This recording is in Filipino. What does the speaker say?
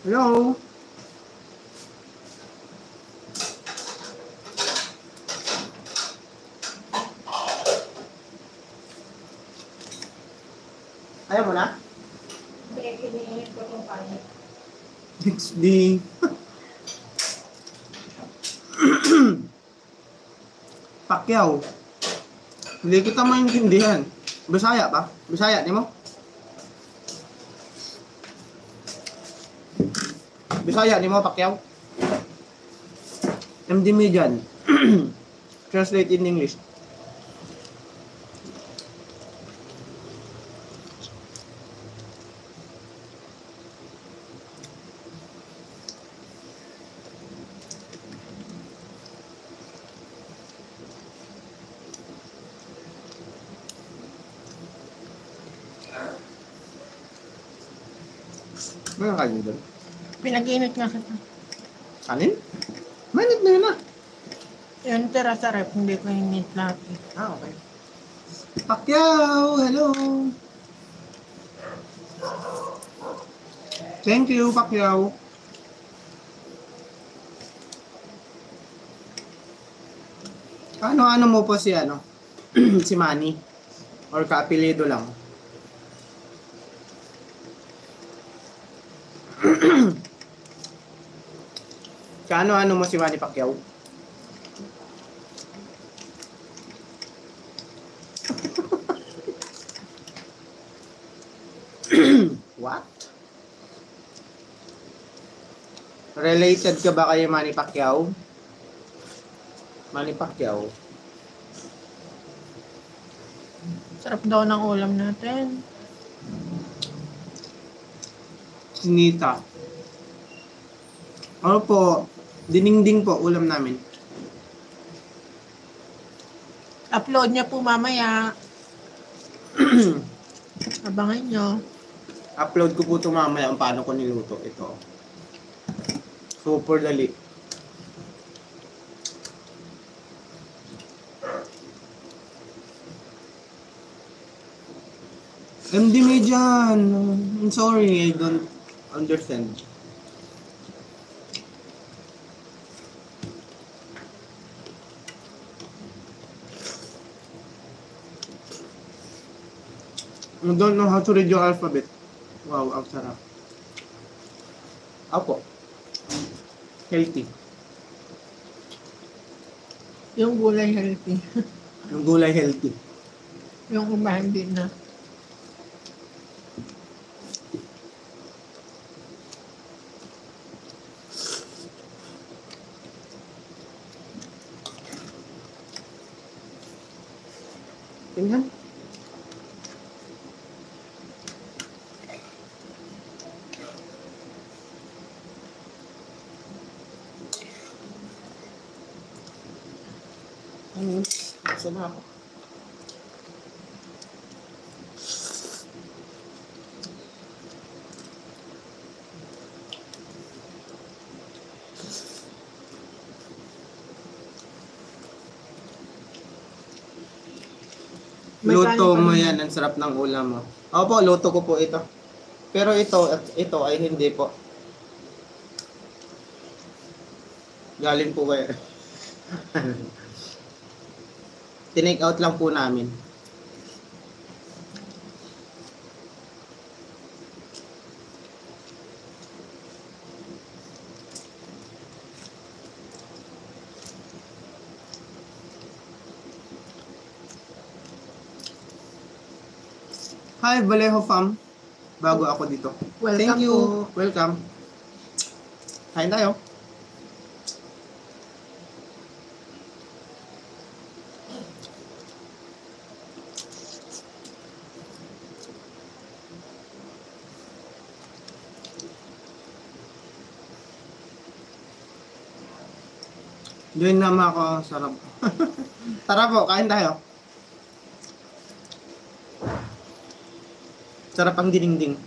Hello? Ayaw mo na? Next day. Pacquiao. Hindi kita maintindihan. Bisaya pa? Bisaya, di mo? Bisaya, di mo, Pacquiao? MD Median. Translate in English. May kanin doon? Pinag-init nga kita. Kanin? Mainit na yun ah. Yung tira sa rep, hindi ko init lahat. Ah, okay. Pacquiao! Hello! Thank you, Pacquiao. Ano mo po si ano? Si Manny? Or kaapelido lang? Ano mo si Manny Pacquiao? What? Related ka ba kay Manny Pacquiao? Manny Pacquiao? Sarap daw ng ulam natin. Sinita. Ano po? Diningding po ulam namin. Upload niya po mamaya. Abangan nyo. Upload ko po ito mamaya ang paano ko niluto ito. Super dali. MD Median. I'm sorry, I don't understand. I don't know how to read your alphabet. Wow, ang sarap. Apo. Healthy. Yung gulay healthy. Yung gulay healthy. Yung iba hindi na. Tingnan. Sama ako. Luto mo yan, ang sarap ng ulam mo. Opo, luto ko po ito. Pero ito ay hindi po. Galing po kayo. Tinake out lang po namin. Hi, Vallejo Fam. Bago ako dito. Welcome. Thank you. Po. Welcome. Kain tayo. Join naman ako. Sarap. Tara po, kain tayo. Sarap ang diningding.